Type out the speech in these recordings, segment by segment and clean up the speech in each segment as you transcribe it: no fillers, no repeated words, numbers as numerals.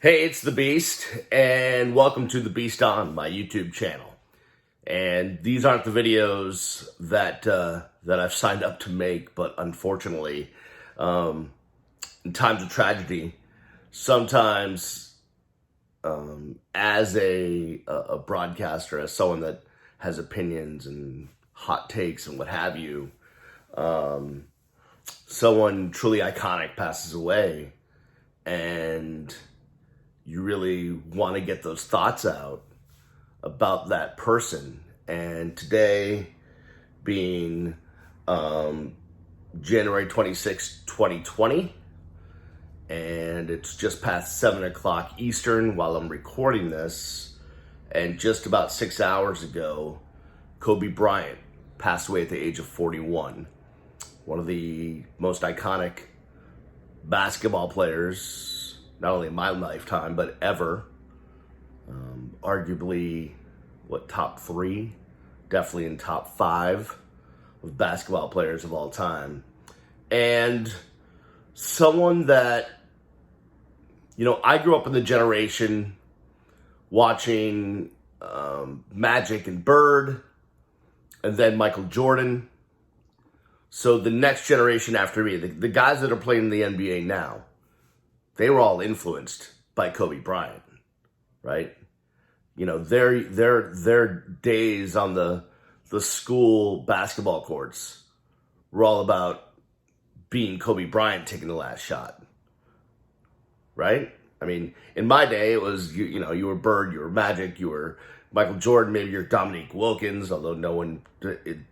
Hey, it's the Beast, and welcome to the Beast on my YouTube channel. And these aren't the videos that I've signed up to make, but unfortunately, in times of tragedy, sometimes as a broadcaster, as someone that has opinions and hot takes and what have you, someone truly iconic passes away, and you really want to get those thoughts out about that person. And today being January 26, 2020, and it's just past 7 o'clock Eastern while I'm recording this, and just about 6 hours ago, Kobe Bryant passed away at the age of 41. One of the most iconic basketball players, not only in my lifetime, but ever. Arguably, top 3? Definitely in top 5 of basketball players of all time. And someone that, I grew up in the generation watching Magic and Bird, and then Michael Jordan. So the next generation after me, the guys that are playing in the NBA now, they were all influenced by Kobe Bryant, right? Their days on the school basketball courts were all about being Kobe Bryant taking the last shot, right? I mean, in my day, it was, you were Bird, you were Magic, you were Michael Jordan, maybe you're Dominique Wilkins, although no one, could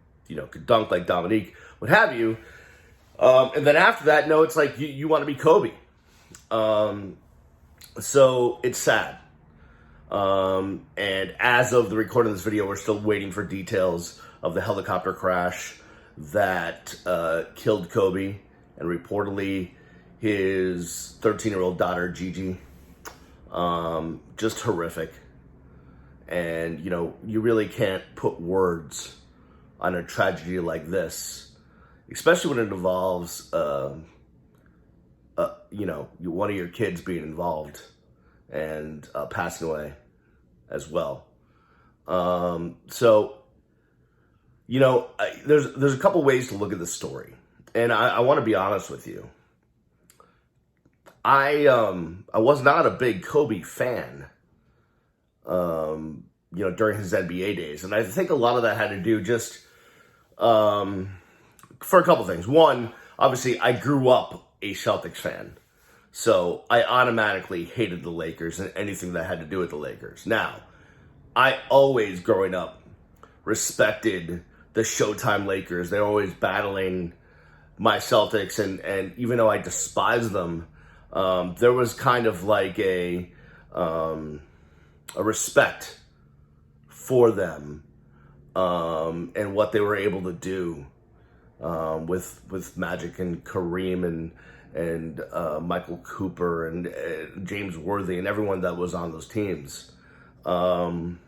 dunk like Dominique, what have you. And then after that, no, it's like you want to be Kobe. So it's sad. And as of the recording of this video, we're still waiting for details of the helicopter crash that killed Kobe and reportedly his 13-year-old daughter, Gigi. Just horrific. And, you really can't put words on a tragedy like this, especially when it involves, one of your kids being involved and passing away as well. So, there's a couple ways to look at this story, and I want to be honest with you. I was not a big Kobe fan, during his NBA days, and I think a lot of that had to do just for a couple things. One, obviously, I grew up a Celtics fan, so I automatically hated the Lakers and anything that had to do with the Lakers. Now, I always, growing up, respected the Showtime Lakers. They're always battling my Celtics, and even though I despise them, there was kind of like a respect for them and what they were able to do with Magic and Kareem and Michael Cooper and James Worthy and everyone that was on those teams. And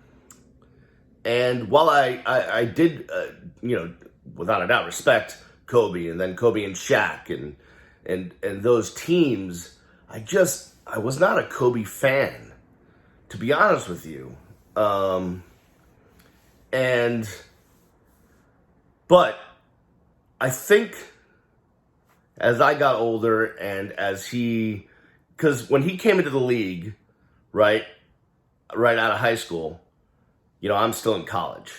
while I did, without a doubt, respect Kobe and then Kobe and Shaq and those teams, I was not a Kobe fan, to be honest with you. But I think as I got older and because when he came into the league, right out of high school, I'm still in college.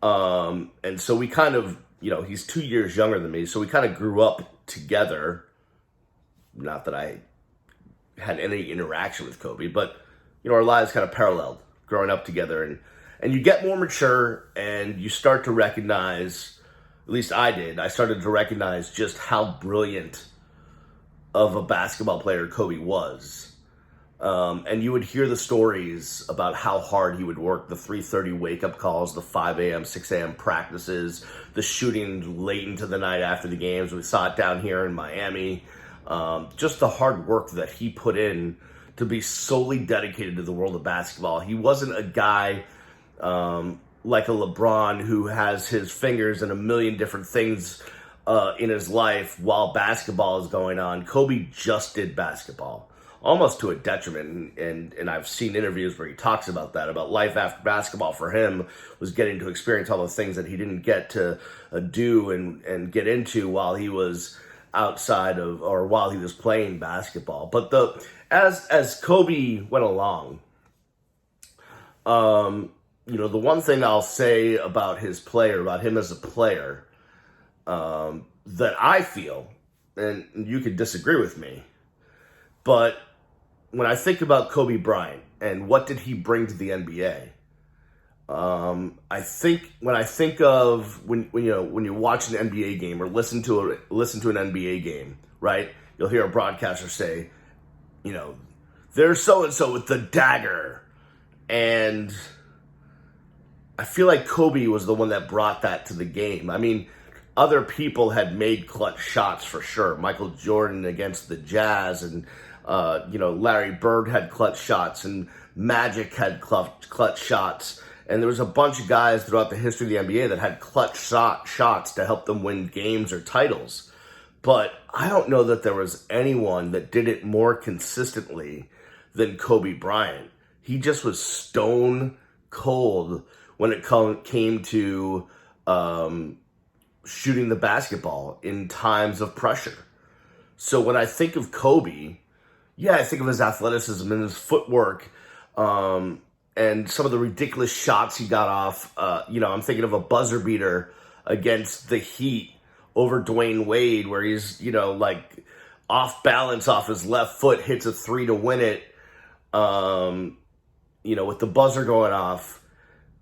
And so we kind of, he's 2 years younger than me, so we kind of grew up together. Not that I had any interaction with Kobe, but, our lives kind of paralleled growing up together. And you get more mature and you start to recognize, at least I did, I started to recognize just how brilliant of a basketball player Kobe was. And you would hear the stories about how hard he would work, the 3:30 wake-up calls, the 5 a.m., 6 a.m. practices, the shooting late into the night after the games. We saw it down here in Miami. Just the hard work that he put in to be solely dedicated to the world of basketball. He wasn't a guy like a LeBron who has his fingers in a million different things in his life while basketball is going on. Kobe just did basketball almost to a detriment. And I've seen interviews where he talks about that, about life after basketball for him was getting to experience all the things that he didn't get to do and get into while he was outside of, or while he was playing basketball. But as Kobe went along, the one thing I'll say about about him as a player, that I feel, and you could disagree with me, but when I think about Kobe Bryant and what did he bring to the NBA, I think when you watch an NBA game or listen to an NBA game, right? You'll hear a broadcaster say, there's so and so with the dagger, and I feel like Kobe was the one that brought that to the game. I mean, other people had made clutch shots for sure. Michael Jordan against the Jazz, and Larry Bird had clutch shots, and Magic had clutch shots. And there was a bunch of guys throughout the history of the NBA that had clutch shots to help them win games or titles. But I don't know that there was anyone that did it more consistently than Kobe Bryant. He just was stone cold when it came to shooting the basketball in times of pressure. So when I think of Kobe, I think of his athleticism and his footwork, and some of the ridiculous shots he got off. I'm thinking of a buzzer beater against the Heat over Dwayne Wade, where he's, off balance off his left foot, hits a three to win it, with the buzzer going off.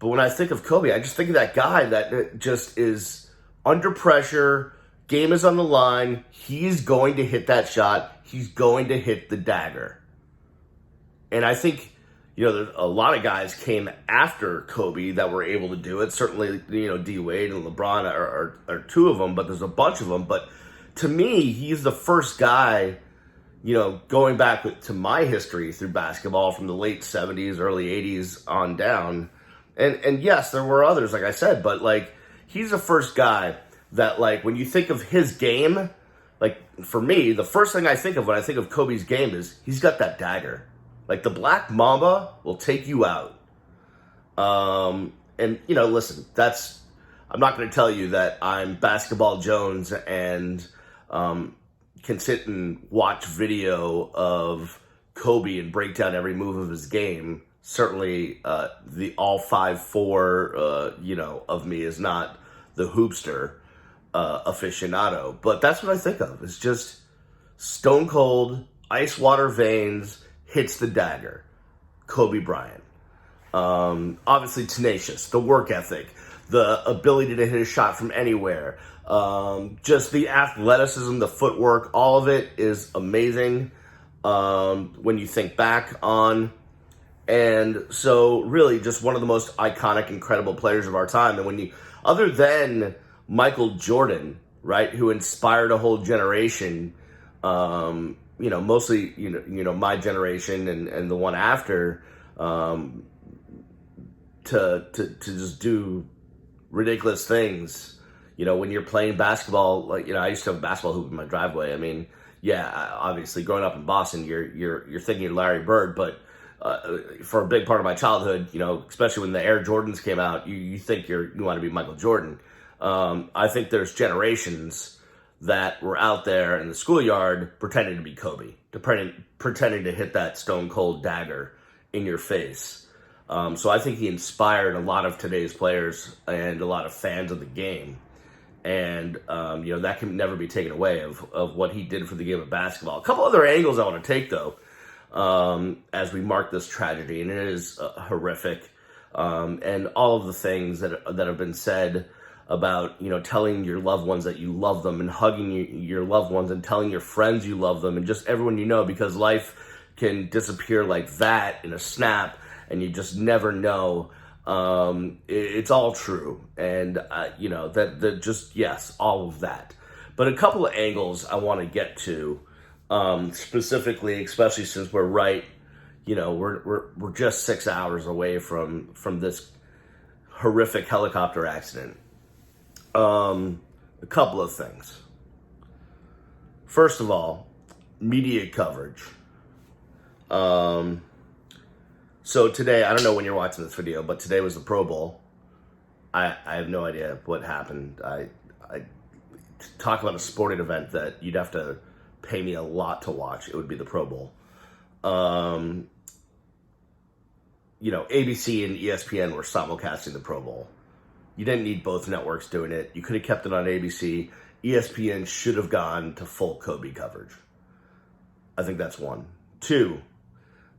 But when I think of Kobe, I just think of that guy that just is under pressure, game is on the line, he's going to hit that shot, he's going to hit the dagger. And I think, there's a lot of guys came after Kobe that were able to do it. Certainly, D Wade and LeBron are two of them, but there's a bunch of them. But to me, he's the first guy, going back to my history through basketball from the late 70s, early 80s on down. And yes, there were others, like I said, but he's the first guy that when you think of his game, for me, the first thing I think of when I think of Kobe's game is he's got that dagger. The Black Mamba will take you out. Listen, I'm not going to tell you that I'm Basketball Jones and can sit and watch video of Kobe and break down every move of his game. Certainly, the all 5'4", of me is not the hoopster aficionado. But that's what I think of. It's just stone cold, ice water veins, hits the dagger. Kobe Bryant. Obviously tenacious, the work ethic, the ability to hit a shot from anywhere, just the athleticism, the footwork, all of it is amazing when you think back on. And so really just one of the most iconic, incredible players of our time. And other than Michael Jordan, right, who inspired a whole generation, mostly, my generation and the one after, to just do ridiculous things. When you're playing basketball, I used to have a basketball hoop in my driveway. I mean, obviously growing up in Boston, you're thinking Larry Bird, but for a big part of my childhood, especially when the Air Jordans came out, you think you want to be Michael Jordan. I think there's generations that were out there in the schoolyard pretending to be Kobe, pretending to hit that stone cold dagger in your face. So I think he inspired a lot of today's players and a lot of fans of the game. And, that can never be taken away of what he did for the game of basketball. A couple other angles I want to take, though, as we mark this tragedy, and it is horrific. And all of the things that have been said about, telling your loved ones that you love them and hugging your loved ones and telling your friends you love them and just everyone because life can disappear like that in a snap and you just never know. It's all true. And, yes, all of that. But a couple of angles I want to get to, specifically, especially since we're right, we're just 6 hours away from this horrific helicopter accident. A couple of things. First of all, media coverage. So today, I don't know when you're watching this video, but today was the Pro Bowl. I have no idea what happened. I talk about a sporting event that you'd have to pay me a lot to watch. It would be the Pro Bowl. ABC and ESPN were simulcasting the Pro Bowl. You didn't need both networks doing it. You could have kept it on ABC. ESPN should have gone to full Kobe coverage. I think that's one. Two,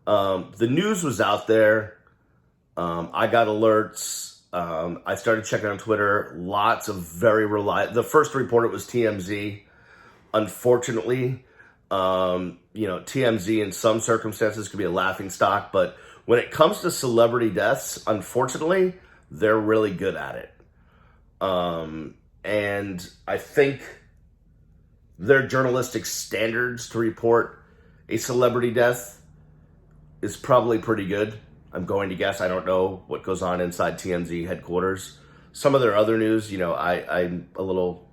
the news was out there. I got alerts. I started checking on Twitter. Lots of very reliable. The first to report it was TMZ. Unfortunately, TMZ in some circumstances could be a laughing stock, but when it comes to celebrity deaths, unfortunately, they're really good at it. And I think their journalistic standards to report a celebrity death is probably pretty good. I'm going to guess. I don't know what goes on inside TMZ headquarters. Some of their other news, I'm a little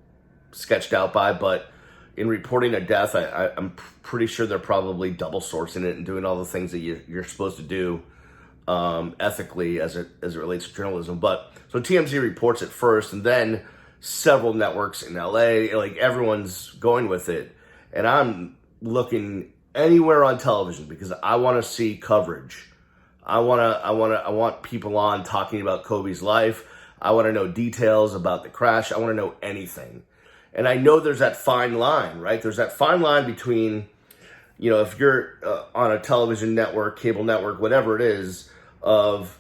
sketched out by, but in reporting a death, I'm pretty sure they're probably double sourcing it and doing all the things that you're supposed to do ethically as it relates to journalism. But so TMZ reports it first, and then several networks in LA, like everyone's going with it. And I'm looking anywhere on television because I want to see coverage. I want people on talking about Kobe's life. I want to know details about the crash. I want to know anything. And I know there's that fine line, right? There's that fine line between, if you're on a television network, cable network, whatever it is, of,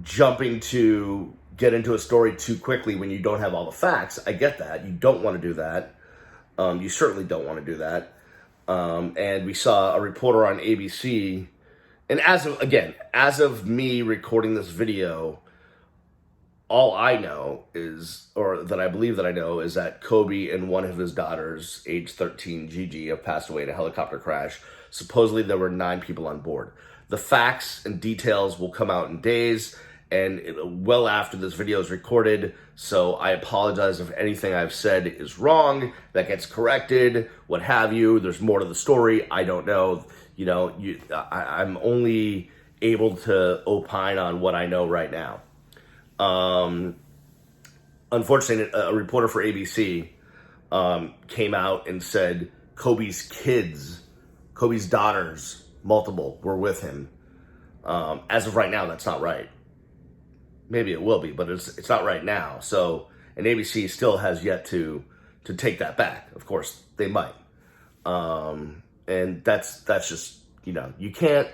jumping to get into a story too quickly when you don't have all the facts. I get that. You don't want to do that. You certainly don't want to do that. And we saw a reporter on ABC, and as of me recording this video, all I know is, or that I believe that I know, is that Kobe and one of his daughters, age 13, Gigi, have passed away in a helicopter crash. Supposedly there were 9 people on board. The facts and details will come out in days, and well after this video is recorded, so I apologize if anything I've said is wrong. That gets corrected, what have you. There's more to the story. I don't know. I'm only able to opine on what I know right now. Unfortunately, a reporter for ABC came out and said Kobe's daughters, multiple, were with him. As of right now, that's not right. Maybe it will be, but it's not right now. So, and ABC still has yet to take that back. Of course, they might. And that's just, you can't.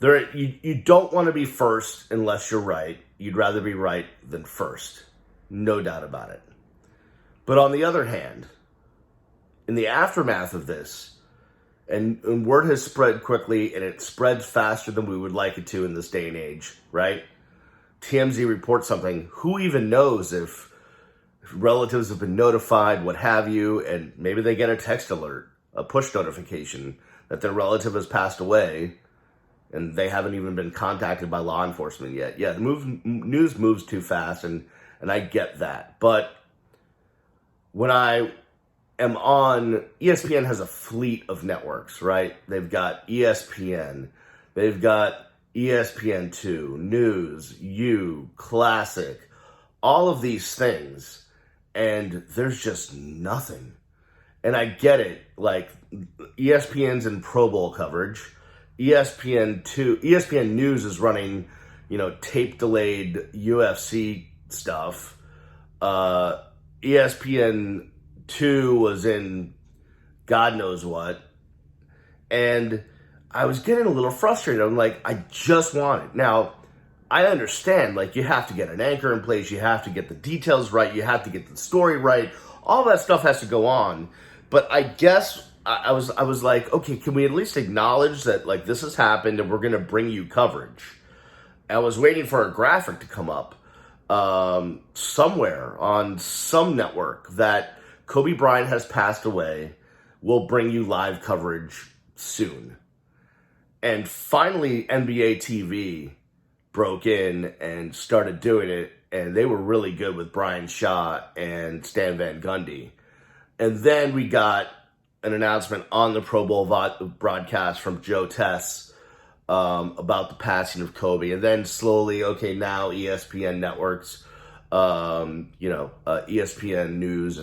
You don't want to be first unless you're right. You'd rather be right than first. No doubt about it. But on the other hand, in the aftermath of this, and word has spread quickly, and it spreads faster than we would like it to in this day and age, right? TMZ reports something. Who even knows if relatives have been notified, what have you, and maybe they get a text alert, a push notification that their relative has passed away, and they haven't even been contacted by law enforcement yet. Yeah, the news moves too fast, and I get that. But when I am on, ESPN has a fleet of networks, right? They've got ESPN. They've got ESPN2, News, U, Classic, all of these things. And there's just nothing. And I get it. Like, ESPN's in Pro Bowl coverage. ESPN News is running, tape delayed UFC stuff. ESPN2 was in God knows what. And I was getting a little frustrated. I'm like, I just want it. Now, I understand, like, you have to get an anchor in place. You have to get the details right. You have to get the story right. All that stuff has to go on. But I guess I was like, okay, can we at least acknowledge that, like, this has happened and we're going to bring you coverage? I was waiting for a graphic to come up somewhere on some network that Kobe Bryant has passed away. We'll bring you live coverage soon. And finally, NBA TV broke in and started doing it, and they were really good with Brian Shaw and Stan Van Gundy. And then we got an announcement on the Pro Bowl broadcast from Joe Tess about the passing of Kobe, and then slowly, okay, now ESPN networks, ESPN News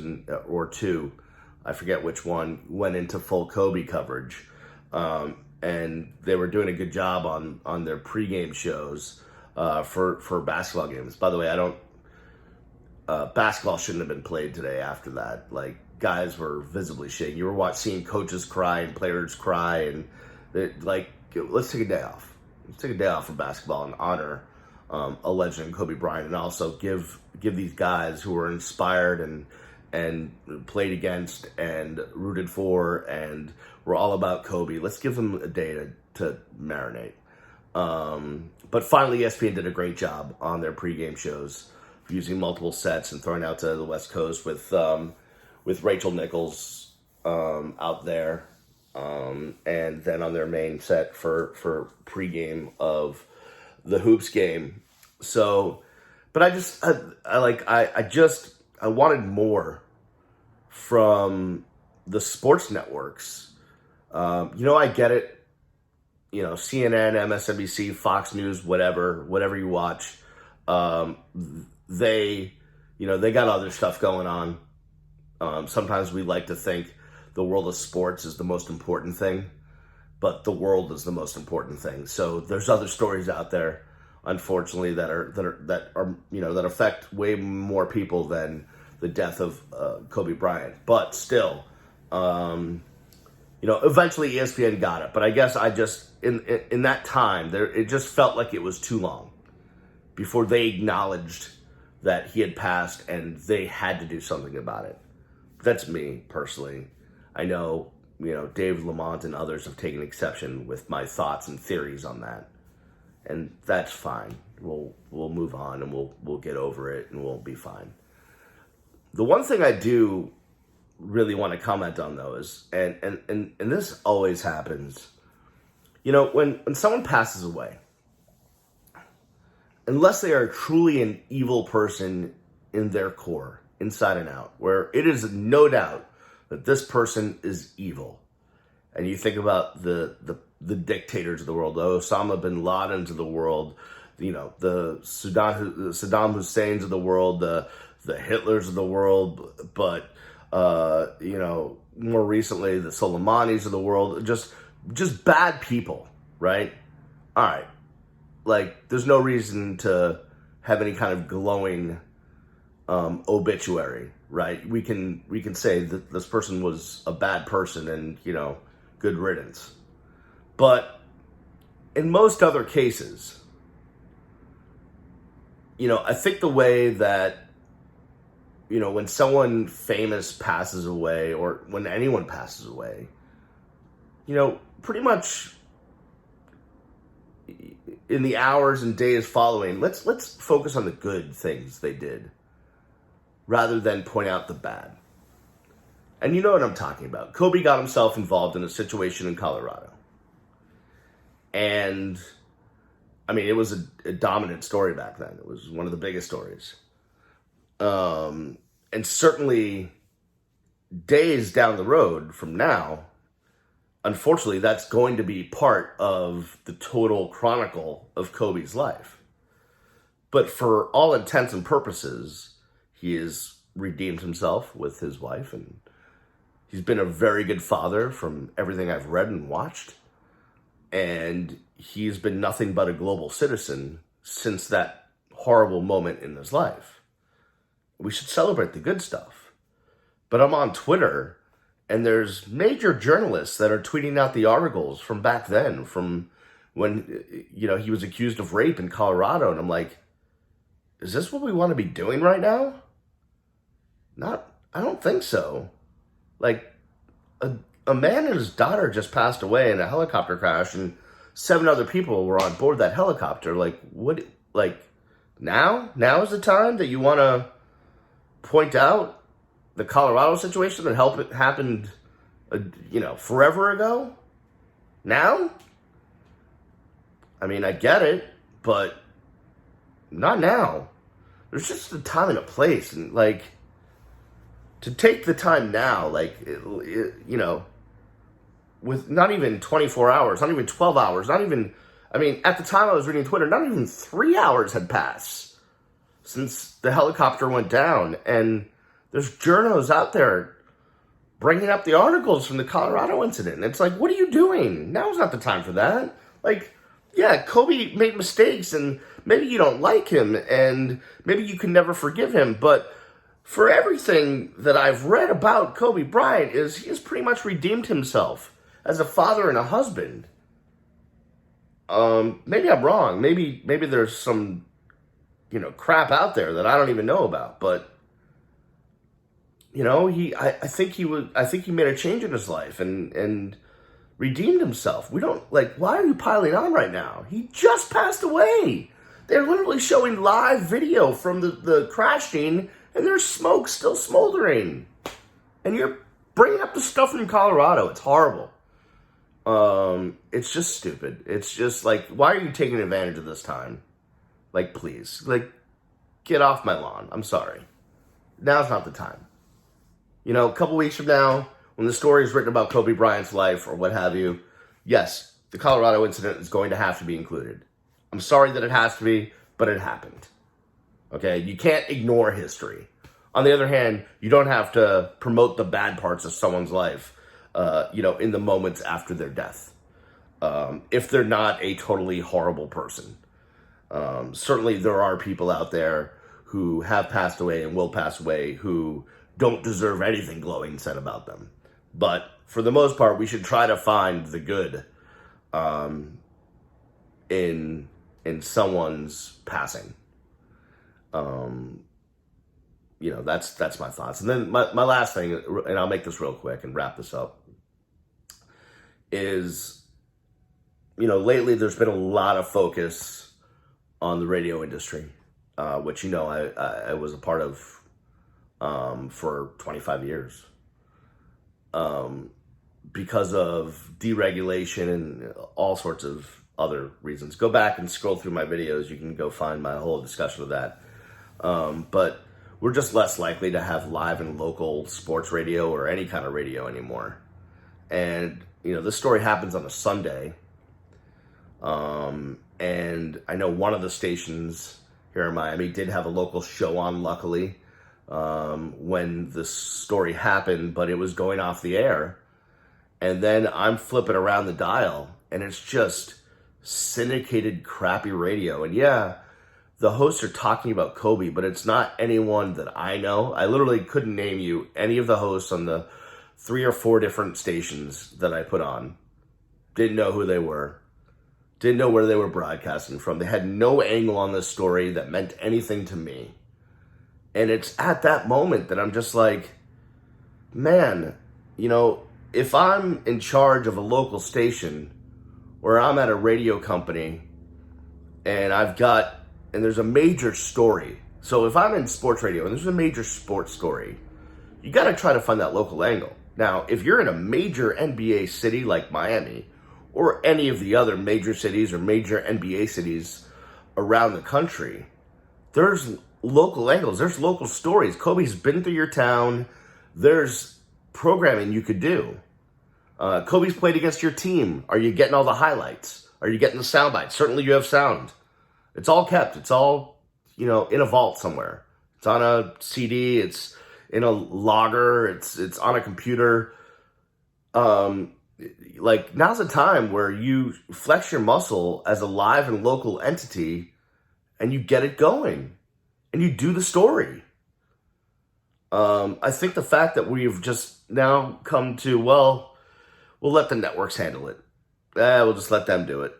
or two, I forget which one, went into full Kobe coverage, and they were doing a good job on their pregame shows for basketball games. By the way, basketball shouldn't have been played today after that. Like, guys were visibly shaking. You were seeing coaches cry and players cry, and let's take a day off. Let's take a day off from basketball and honor a legend, Kobe Bryant, and also give these guys who were inspired and played against and rooted for and were all about Kobe. Let's give them a day to marinate. But finally, ESPN did a great job on their pregame shows, using multiple sets and throwing out to the West Coast with Rachel Nichols out there, and then on their main set for pregame of the Hoops game. So, but I wanted more from the sports networks. I get it. CNN, MSNBC, Fox News, whatever you watch, they got other stuff going on. Sometimes we like to think the world of sports is the most important thing, but the world is the most important thing. So there's other stories out there, unfortunately, that affect way more people than the death of Kobe Bryant. But still, eventually ESPN got it. But I guess in that time, it just felt like it was too long before they acknowledged that he had passed and they had to do something about it. That's me personally. I know, David Lamont and others have taken exception with my thoughts and theories on that. And that's fine. We'll move on and we'll get over it and we'll be fine. The one thing I do really want to comment on, though, is, and this always happens, when someone passes away, unless they are truly an evil person in their core, inside and out, where it is no doubt that this person is evil. And you think about the dictators of the world, the Osama bin Ladens of the world, the Saddam Husseins of the world, the Hitlers of the world, but more recently the Soleimanis of the world, just bad people, right? All right. Like, there's no reason to have any kind of glowing obituary, right? We can say that this person was a bad person and, good riddance. But in most other cases, I think the way that, when someone famous passes away, or when anyone passes away, pretty much in the hours and days following, let's focus on the good things they did rather than point out the bad. And you know what I'm talking about. Kobe got himself involved in a situation in Colorado. And, it was a dominant story back then. It was one of the biggest stories. And certainly days down the road from now, unfortunately, that's going to be part of the total chronicle of Kobe's life. But for all intents and purposes, he has redeemed himself with his wife, and he's been a very good father from everything I've read and watched. And he's been nothing but a global citizen since that horrible moment in his life. We should celebrate the good stuff. But I'm on Twitter, and there's major journalists that are tweeting out the articles from back then, from when, he was accused of rape in Colorado. And I'm like, is this what we want to be doing right now? I don't think so. Like, a man and his daughter just passed away in a helicopter crash, and 7 other people were on board that helicopter. Like, what, now is the time that you want to point out the Colorado situation that happened, forever ago? Now? I get it, but not now. There's just a time and a place, and to take the time now, with not even 24 hours, not even 12 hours, not even, I mean, at the time I was reading Twitter, not even 3 hours had passed since the helicopter went down. And there's journos out there bringing up the articles from the Colorado incident. And it's like, what are you doing? Now's not the time for that. Like, yeah, Kobe made mistakes, and maybe you don't like him, and maybe you can never forgive him, but for everything that I've read about Kobe Bryant is he has pretty much redeemed himself as a father and a husband. Maybe I'm wrong. Maybe there's some, crap out there that I don't even know about, but I think he made a change in his life and redeemed himself. Why are you piling on right now? He just passed away. They're literally showing live video from the crash scene, and there's smoke still smoldering. And you're bringing up the stuff from Colorado. It's horrible. It's just stupid. It's just like, why are you taking advantage of this time? Like, please. Like, get off my lawn. I'm sorry. Now's not the time. A couple weeks from now, when the story is written about Kobe Bryant's life or what have you, yes, the Colorado incident is going to have to be included. I'm sorry that it has to be, but it happened. Okay? You can't ignore history. On the other hand, you don't have to promote the bad parts of someone's life, in the moments after their death. If they're not a totally horrible person. Certainly there are people out there who have passed away and will pass away who don't deserve anything glowing said about them. But for the most part, we should try to find the good in someone's passing. That's my thoughts. And then my last thing, and I'll make this real quick and wrap this up, is, lately there's been a lot of focus on the radio industry, which, I was a part of for 25 years. Because of deregulation and all sorts of other reasons. Go back and scroll through my videos. You can go find my whole discussion of that. But we're just less likely to have live and local sports radio or any kind of radio anymore. And, this story happens on a Sunday. And I know one of the stations here in Miami did have a local show on, luckily, when the story happened, but it was going off the air. And then I'm flipping around the dial, and it's just syndicated crappy radio. And yeah, the hosts are talking about Kobe, but it's not anyone that I know. I literally couldn't name you any of the hosts on the 3 or 4 different stations that I put on. Didn't know who they were. Didn't know where they were broadcasting from. They had no angle on this story that meant anything to me. And it's at that moment that I'm just like, man, if I'm in charge of a local station or I'm at a radio company and there's a major story. So if I'm in sports radio and there's a major sports story, you got to try to find that local angle. Now, if you're in a major NBA city like Miami or any of the other major cities or major NBA cities around the country, there's local angles. There's local stories. Kobe's been through your town. There's programming you could do. Kobe's played against your team. Are you getting all the highlights? Are you getting the sound bites? Certainly you have sound. It's all kept. It's all, in a vault somewhere. It's on a CD. It's in a logger. It's on a computer. Now's the time where you flex your muscle as a live and local entity and you get it going. And you do the story. I think the fact that we've just now come to, we'll let the networks handle it. We'll just let them do it.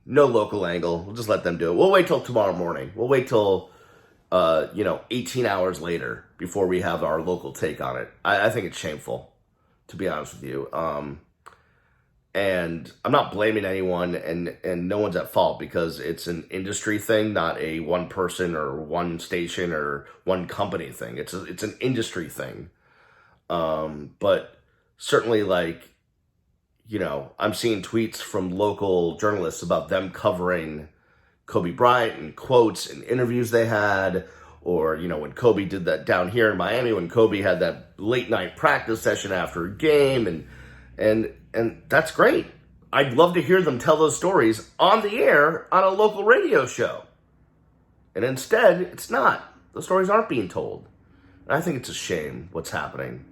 No local angle. We'll just let them do it. We'll wait till tomorrow morning. We'll wait till, 18 hours later before we have our local take on it. I think it's shameful, to be honest with you. And I'm not blaming anyone, and no one's at fault because it's an industry thing, not a one person or one station or one company thing. It's an industry thing. But certainly, I'm seeing tweets from local journalists about them covering Kobe Bryant and quotes and interviews they had, or, when Kobe did that down here in Miami, when Kobe had that late night practice session after a game, and And that's great. I'd love to hear them tell those stories on the air on a local radio show. And instead, it's not. Those stories aren't being told. And I think it's a shame what's happening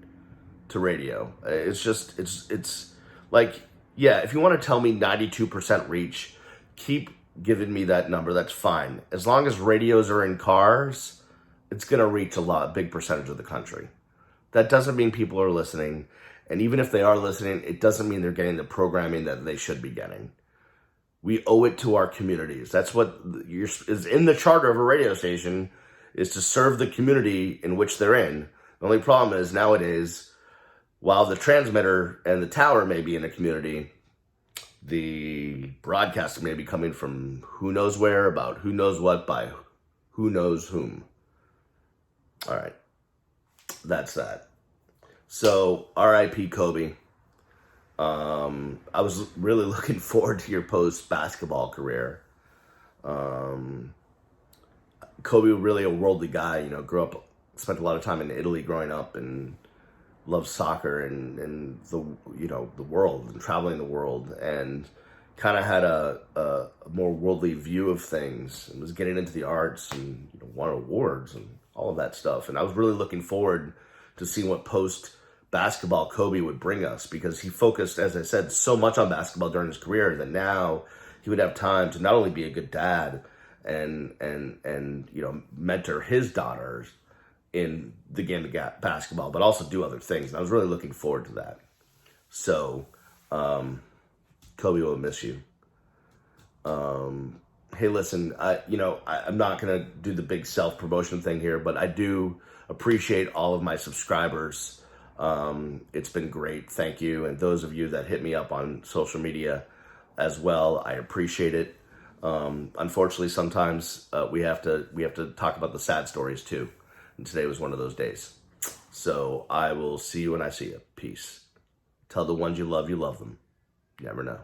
to radio. It's like, yeah, if you want to tell me 92% reach, keep giving me that number. That's fine. As long as radios are in cars, it's going to reach a big percentage of the country. That doesn't mean people are listening. And even if they are listening, it doesn't mean they're getting the programming that they should be getting. We owe it to our communities. That's what is in the charter of a radio station, is to serve the community in which they're in. The only problem is nowadays, while the transmitter and the tower may be in a community, the broadcast may be coming from who knows where, about who knows what, by who knows whom. All right. That's that. So, R.I.P. Kobe. I was really looking forward to your post-basketball career. Kobe, really a worldly guy, grew up, spent a lot of time in Italy growing up, and loved soccer and the world and traveling the world, and kind of had a more worldly view of things, and was getting into the arts and won awards and all of that stuff. And I was really looking forward to seeing what post-basketball Kobe would bring us, because he focused, as I said, so much on basketball during his career that now he would have time to not only be a good dad and mentor his daughters in the game of basketball, but also do other things. And I was really looking forward to that. So, Kobe will miss you. Hey, listen, I'm not going to do the big self-promotion thing here, but I do appreciate all of my subscribers. It's been great. Thank you. And those of you that hit me up on social media as well, I appreciate it. Unfortunately, sometimes we have to talk about the sad stories too. And today was one of those days. So I will see you when I see you. Peace. Tell the ones you love them. You never know.